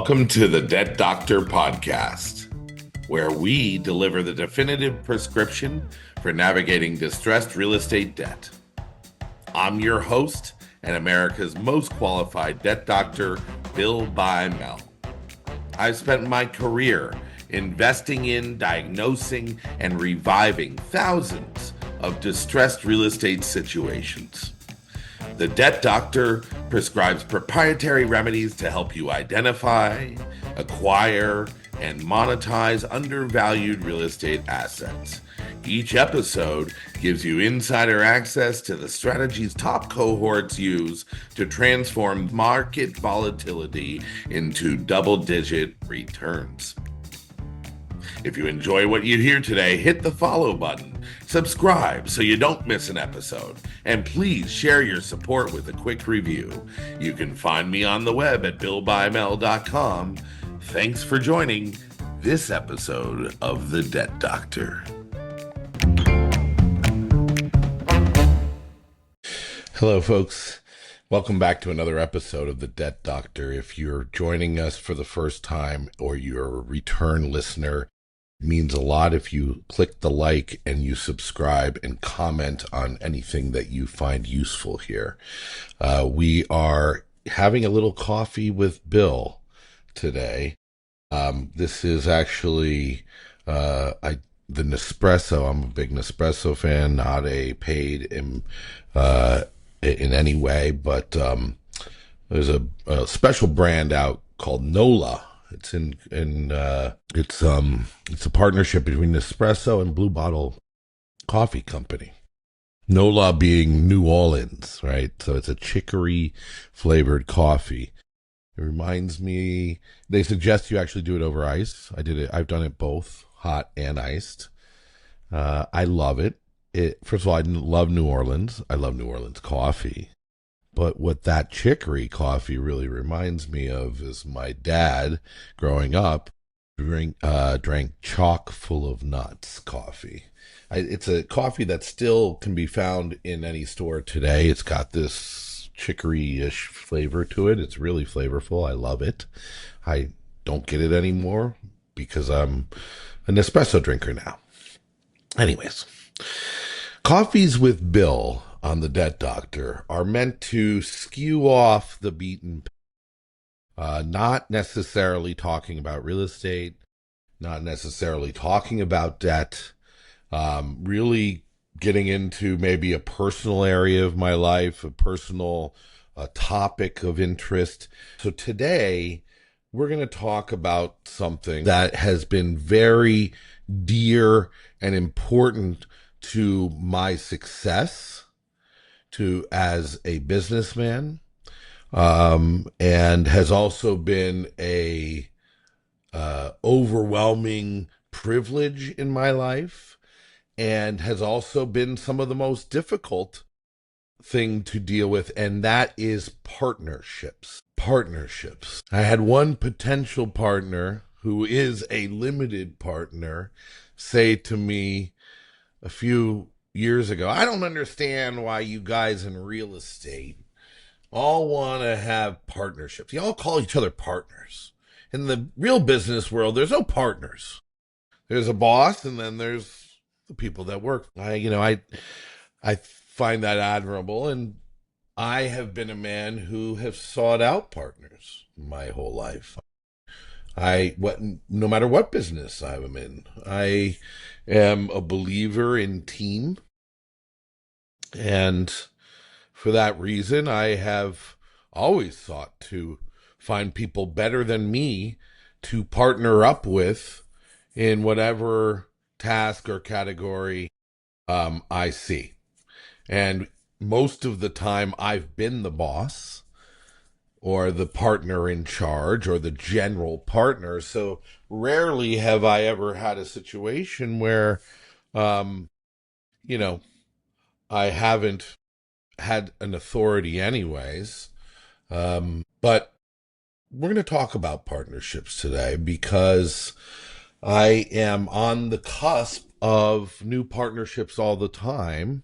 Welcome to the Debt Doctor podcast, where we deliver the definitive prescription for navigating distressed real estate debt. I'm your host and America's most qualified debt doctor, Bill Bymel. I've spent my career investing in, diagnosing, and reviving thousands of distressed real estate situations. The Debt Doctor prescribes proprietary remedies to help you identify, acquire, and monetize undervalued real estate assets. Each episode gives you insider access to the strategies top cohorts use to transform market volatility into double-digit returns. If you enjoy what you hear today, hit the follow button, subscribe so you don't miss an episode, and please share your support with a quick review. You can find me on the web at billbymel.com. Thanks for joining this episode of The Debt Doctor. Hello, folks. Welcome back to another episode of The Debt Doctor. If you're joining us for the first time or you're a return listener, it means a lot if you click the like and you subscribe and comment on anything that you find useful here. We are having a little coffee with Bill today. This is actually the Nespresso. I'm a big Nespresso fan, not a paid in any way, but there's a special brand out called Nola. It's it's a partnership between Nespresso and Blue Bottle Coffee Company. Nola being New Orleans, right? So it's a chicory flavored coffee. It reminds me, they suggest you actually do it over ice. I've done it both hot and iced. I love it. First of all, I love New Orleans. I love New Orleans coffee. But what that chicory coffee really reminds me of is my dad, growing up, drank chock full of nuts coffee. It's a coffee that still can be found in any store today. It's got this chicory-ish flavor to it. It's really flavorful. I love it. I don't get it anymore because I'm an espresso drinker now. Anyways, Coffees with Bill on the Debt Doctor are meant to skew off the beaten path. Not necessarily talking about real estate, not necessarily talking about debt, really getting into maybe a personal area of my life, a personal topic of interest. So today, we're going to talk about something that has been very dear and important to my success as a businessman, and has also been a overwhelming privilege in my life, and has also been some of the most difficult thing to deal with, and that is partnerships. I had one potential partner who is a limited partner say to me a few years ago, I don't understand why you guys in real estate all want to have partnerships. You all call each other partners. In the real business world, there's no partners. There's a boss, and then there's the people that work. I find that admirable, and I have been a man who have sought out partners my whole life. No matter what business I'm in, I am a believer in team. And for that reason, I have always sought to find people better than me to partner up with in whatever task or category I see. And most of the time, I've been the boss, or the partner in charge, or the general partner. So rarely have I ever had a situation where, I haven't had an authority anyways. But we're going to talk about partnerships today because I am on the cusp of new partnerships all the time.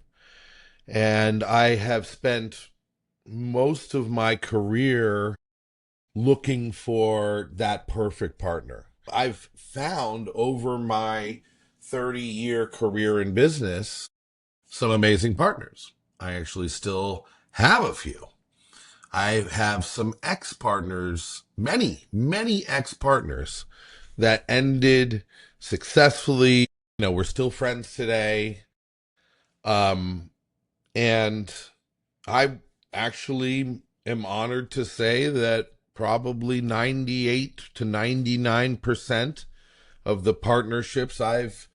And I have spent most of my career looking for that perfect partner. I've found over my 30-year career in business some amazing partners. I actually still have a few. I have some ex partners, many ex partners that ended successfully. We're still friends today. Um, and I actually am honored to say that probably 98 to 99% of the partnerships I've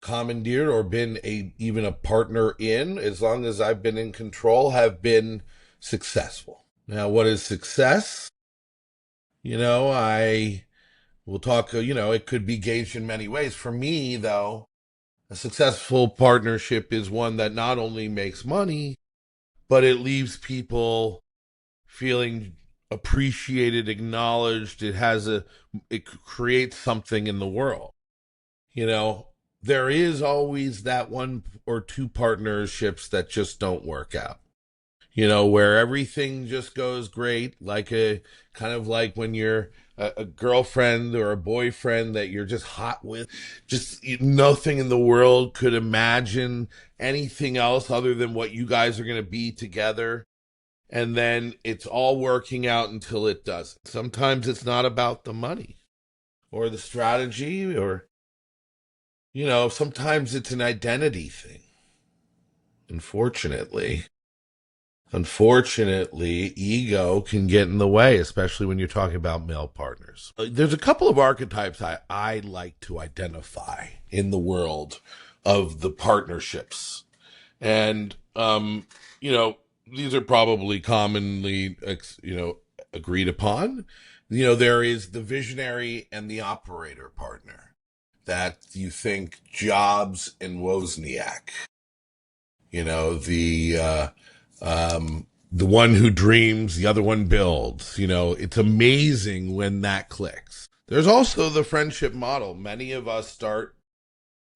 commandeered or been even a partner in, as long as I've been in control, have been successful. Now, what is success? I will talk, it could be gauged in many ways. For me, though, a successful partnership is one that not only makes money, but it leaves people feeling appreciated, acknowledged. It creates something in the world. You know, there is always that one or two partnerships that just don't work out. Where everything just goes great, like a kind of like when you're a girlfriend or a boyfriend that you're just hot with, just nothing in the world could imagine anything else other than what you guys are going to be together. And then it's all working out until it doesn't. Sometimes it's not about the money or the strategy, or, sometimes it's an identity thing. Unfortunately, ego can get in the way, especially when you're talking about male partners. There's a couple of archetypes I like to identify in the world of the partnerships. And, these are probably commonly, agreed upon. There is the visionary and the operator partner that you think Jobs and Wozniak, the one who dreams, the other one builds. It's amazing when that clicks. There's also the friendship model. Many of us start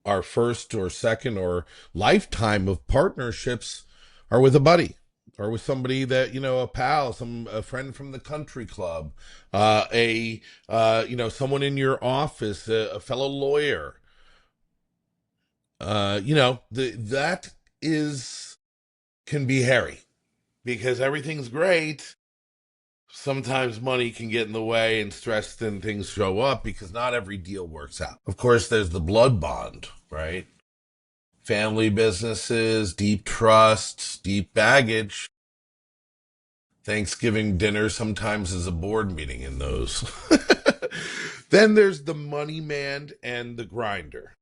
our first or second or lifetime of partnerships are with a buddy or with somebody that, a pal, a friend from the country club, someone in your office, a fellow lawyer. That is can be hairy because everything's great. Sometimes money can get in the way and stress, then things show up because not every deal works out. Of course, there's the blood bond, right? Family businesses, deep trusts, deep baggage. Thanksgiving dinner sometimes is a board meeting in those. Then there's the money man and the grinder.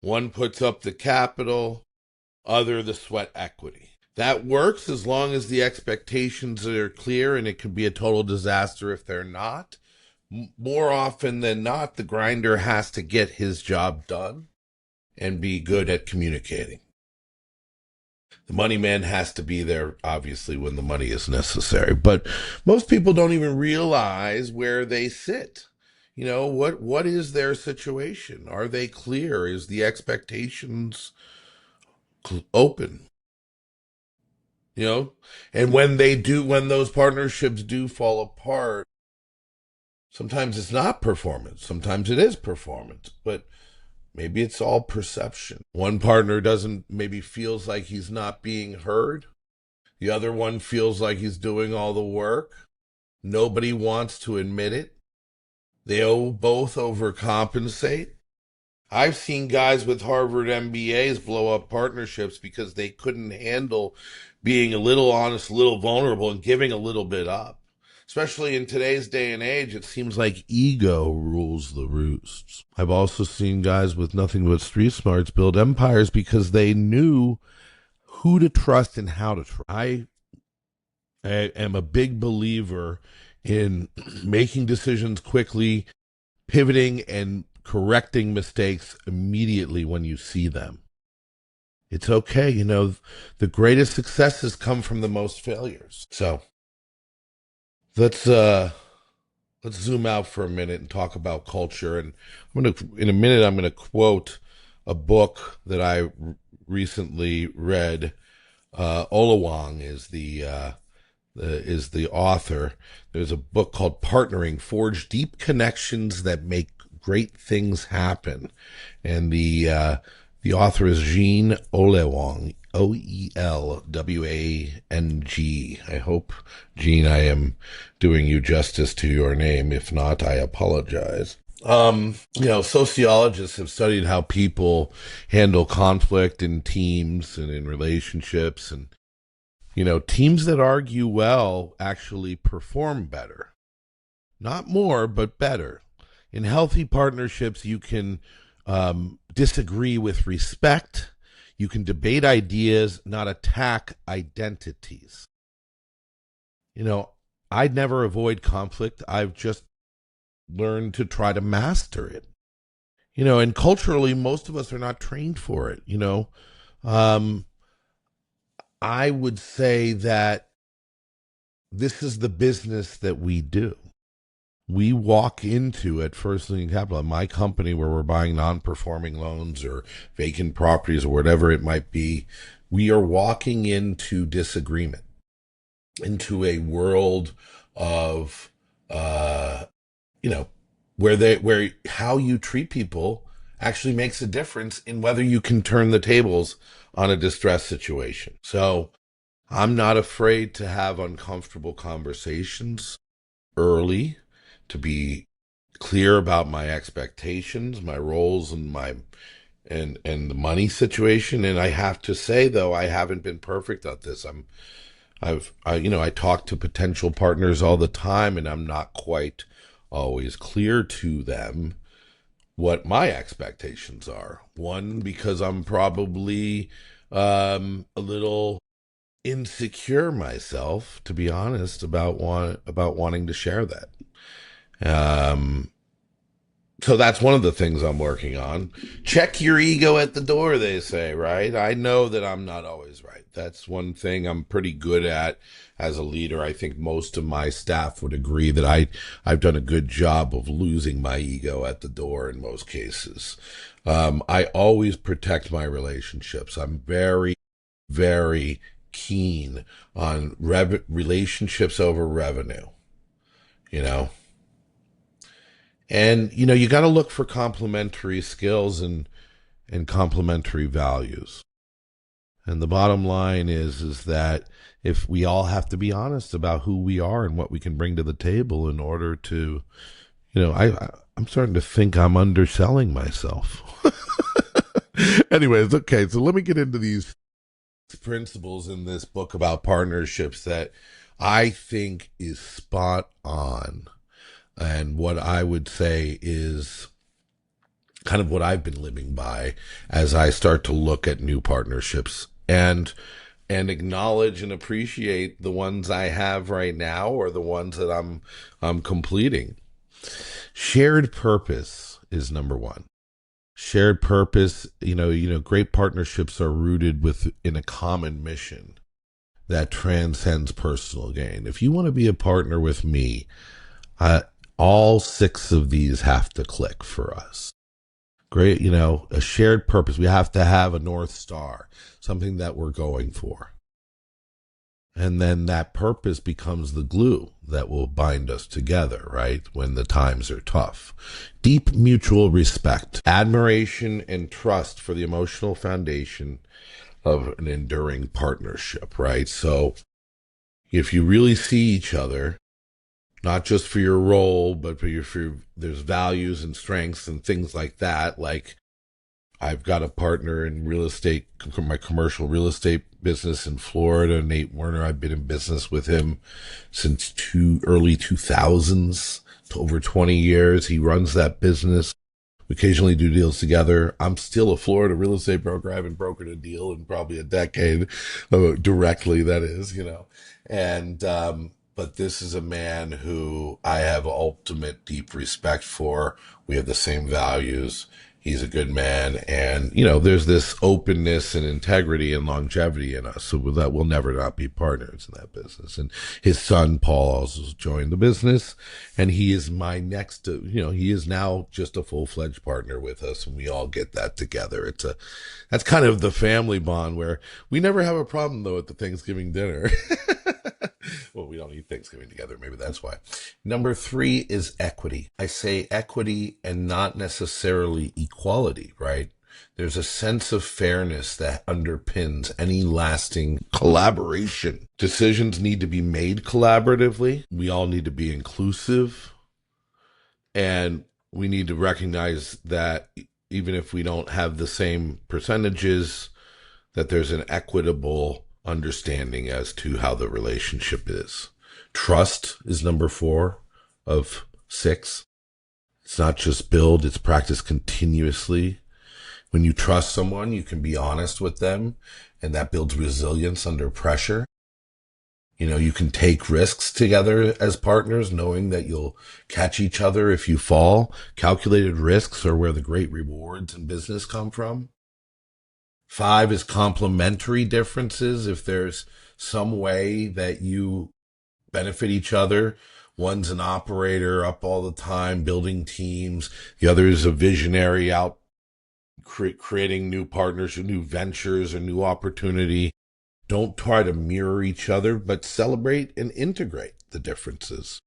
One puts up the capital, other the sweat equity. That works as long as the expectations are clear, and it could be a total disaster if they're not. More often than not, the grinder has to get his job done and be good at communicating. The money man has to be there, obviously, when the money is necessary. But most people don't even realize where they sit. What is their situation? Are they clear? Is the expectations open? And when those partnerships do fall apart, sometimes it's not performance. Sometimes it is performance, but maybe it's all perception. One partner maybe feels like he's not being heard. The other one feels like he's doing all the work. Nobody wants to admit it. They both overcompensate. I've seen guys with Harvard MBAs blow up partnerships because they couldn't handle being a little honest, a little vulnerable, and giving a little bit up. Especially in today's day and age, it seems like ego rules the roosts. I've also seen guys with nothing but street smarts build empires because they knew who to trust and how to trust. I am a big believer in making decisions quickly, pivoting, and correcting mistakes immediately when you see them. It's okay. The greatest successes come from the most failures. So let's zoom out for a minute and talk about culture. And in a minute, I'm going to quote a book that I recently read. Olawang is the is the author. There's a book called Partnering: Forge Deep Connections That Make Great Things Happen, and the author is Jean Olewang, Oelwang. I hope, Jean, I am doing you justice to your name. If not, I apologize. Sociologists have studied how people handle conflict in teams and in relationships, and teams that argue well actually perform better. Not more, but better. In healthy partnerships, you can disagree with respect. You can debate ideas, not attack identities. I'd never avoid conflict. I've just learned to try to master it. And culturally, most of us are not trained for it. Um, I would say that this is the business that we do. We walk into, at First Lincoln Capital, my company, where we're buying non-performing loans or vacant properties or whatever it might be, we are walking into disagreement, into a world of, where how you treat people actually makes a difference in whether you can turn the tables on a distress situation. So I'm not afraid to have uncomfortable conversations early, to be clear about my expectations, my roles, and my and the money situation. And I have to say, though, I haven't been perfect at this. I talk to potential partners all the time, and I'm not quite always clear to them what my expectations are. One, because I'm probably a little insecure myself, to be honest, about wanting to share that. Um, so that's one of the things I'm working on. Check your ego at the door, they say, right? I know that I'm not always right. That's one thing I'm pretty good at as a leader. I think most of my staff would agree that I've done a good job of losing my ego at the door in most cases. I always protect my relationships. I'm very, very keen on relationships over revenue, you know. And you got to look for complementary skills and complementary values. And the bottom line is that if we all have to be honest about who we are and what we can bring to the table in order to, I'm starting to think I'm underselling myself. Anyways, okay, so let me get into these principles in this book about partnerships that I think is spot on. And what I would say is kind of what I've been living by as I start to look at new partnerships and acknowledge and appreciate the ones I have right now or the ones that I'm completing. Shared purpose is number one. Shared purpose, great partnerships are rooted in a common mission that transcends personal gain. If you want to be a partner with me, all six of these have to click for us. Great, a shared purpose. We have to have a North Star, something that we're going for. And then that purpose becomes the glue that will bind us together, right? When the times are tough. Deep mutual respect, admiration, and trust for the emotional foundation of an enduring partnership, right? So if you really see each other, not just for your role, but there's values and strengths and things like that. Like I've got a partner in real estate, my commercial real estate business in Florida, Nate Werner. I've been in business with him since early 2000s, to over 20 years. He runs that business. We occasionally do deals together. I'm still a Florida real estate broker. I haven't brokered a deal in probably a decade, directly, that is, and, but this is a man who I have ultimate deep respect for. We have the same values. He's a good man. And, there's this openness and integrity and longevity in us. So that we'll never not be partners in that business. And his son, Paul, also joined the business. And he is my next, he is now just a full-fledged partner with us. And we all get that together. That's kind of the family bond where we never have a problem, though, at the Thanksgiving dinner. Well, we don't eat Thanksgiving together. Maybe that's why. Number 3 is equity. I say equity and not necessarily equality, right? There's a sense of fairness that underpins any lasting collaboration. Decisions need to be made collaboratively. We all need to be inclusive. And we need to recognize that even if we don't have the same percentages, that there's an equitable understanding as to how the relationship is. Trust is number 4 of 6. It's not just build, it's practice continuously. When you trust someone, you can be honest with them, and that builds resilience under pressure. You know, you can take risks together as partners, knowing that you'll catch each other if you fall. Calculated risks are where the great rewards in business come from. 5 is complementary differences. If there's some way that you benefit each other, one's an operator up all the time, building teams. The other is a visionary out creating new partners or new ventures or new opportunity. Don't try to mirror each other, but celebrate and integrate the differences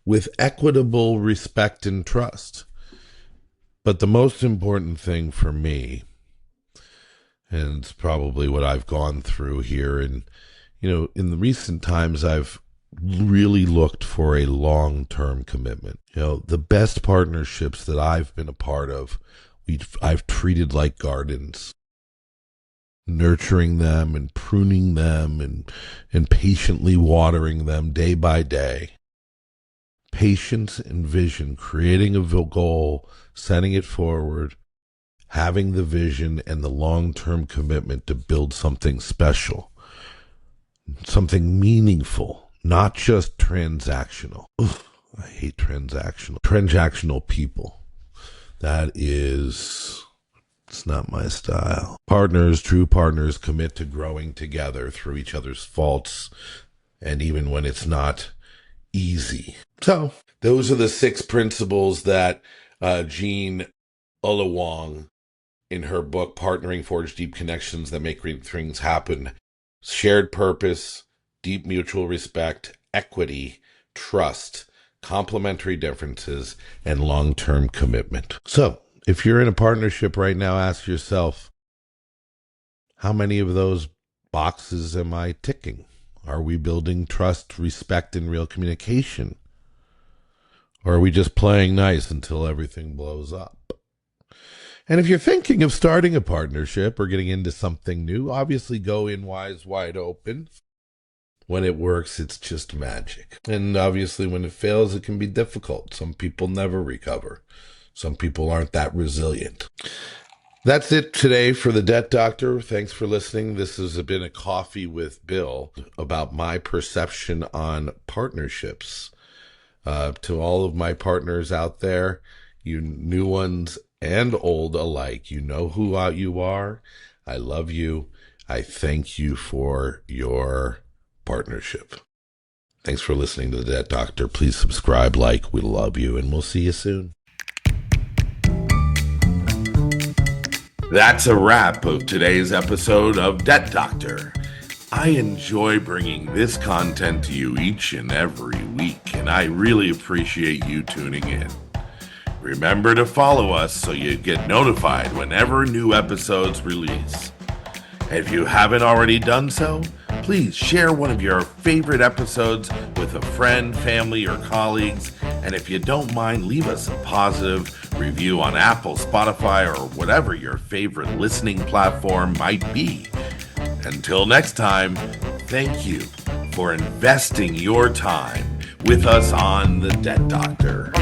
with equitable respect and trust. But the most important thing for me, and it's probably what I've gone through here, and in the recent times, I've really looked for a long-term commitment. The best partnerships that I've been a part of, I've treated like gardens, nurturing them and pruning them and patiently watering them day by day. Patience and vision, creating a goal, setting it forward, having the vision and the long-term commitment to build something special, something meaningful, not just transactional. Ugh, I hate transactional people. It's not my style. True partners commit to growing together through each other's faults, and even when it's not easy. So, those are the 6 principles that Jean Ullawong, in her book, Partnering Forge Deep Connections That Make Great Things Happen, shared purpose, deep mutual respect, equity, trust, complementary differences, and long-term commitment. So, if you're in a partnership right now, ask yourself, how many of those boxes am I ticking? Are we building trust, respect, and real communication? Or are we just playing nice until everything blows up? And if you're thinking of starting a partnership or getting into something new, obviously go in wide open. When it works, it's just magic. And obviously when it fails, it can be difficult. Some people never recover. Some people aren't that resilient. That's it today for the Debt Doctor. Thanks for listening. This has been a Coffee with Bill about my perception on partnerships. To all of my partners out there, you new ones and old alike, you know who you are. I love you. I thank you for your partnership. Thanks for listening to the Debt Doctor. Please subscribe, we love you, and we'll see you soon. That's a wrap of today's episode of Debt Doctor. I enjoy bringing this content to you each and every week, and I really appreciate you tuning in. Remember to follow us so you get notified whenever new episodes release. If you haven't already done so, please share one of your favorite episodes with a friend, family, or colleagues. And if you don't mind, leave us a positive review on Apple, Spotify, or whatever your favorite listening platform might be. Until next time, thank you for investing your time with us on the Debt Doctor.